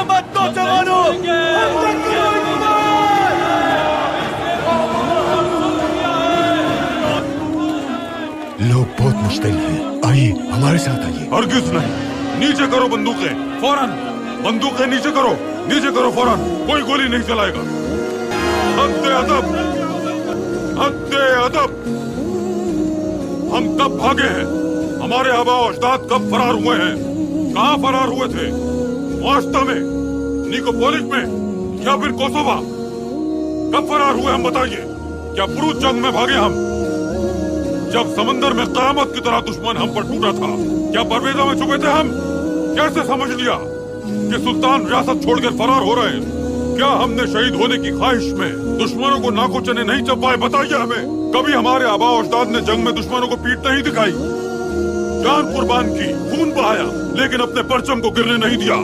मरने मत दो जवानों। लोग बहुत मुश्तिल हैं, आइए हमारे साथ आइए। हरगिज नहीं, नीचे करो बंदूकें फौरन, बंदूकें नीचे करो फौरन, कोई गोली नहीं चलाएगा। हद्दे अदब, हद्दे अदब। हम कब भागे हैं? हमारे आबा अजदाद कब फरार हुए हैं? कहाँ फरार हुए थे? मास्ता में, निकोपोलिस में या फिर कोसोवा? कब फरार हुए हम बताइए? क्या पुरुष जंग में भागे हम? जब समंदर में कयामत की तरह दुश्मन हम पर टूटा था, क्या परवेजा में छुपे थे हम? कैसे समझ लिया कि सुल्तान रियासत छोड़कर फरार हो रहे हैं? क्या हमने शहीद होने की ख्वाहिश में दुश्मनों को नाकों चने नहीं चबाए? बताइए हमें। कभी हमारे आबा अजदाद ने जंग में दुश्मनों को पीठ नहीं दिखाई, जान कुर्बान की, खून बहाया, लेकिन अपने परचम को गिरने नहीं दिया।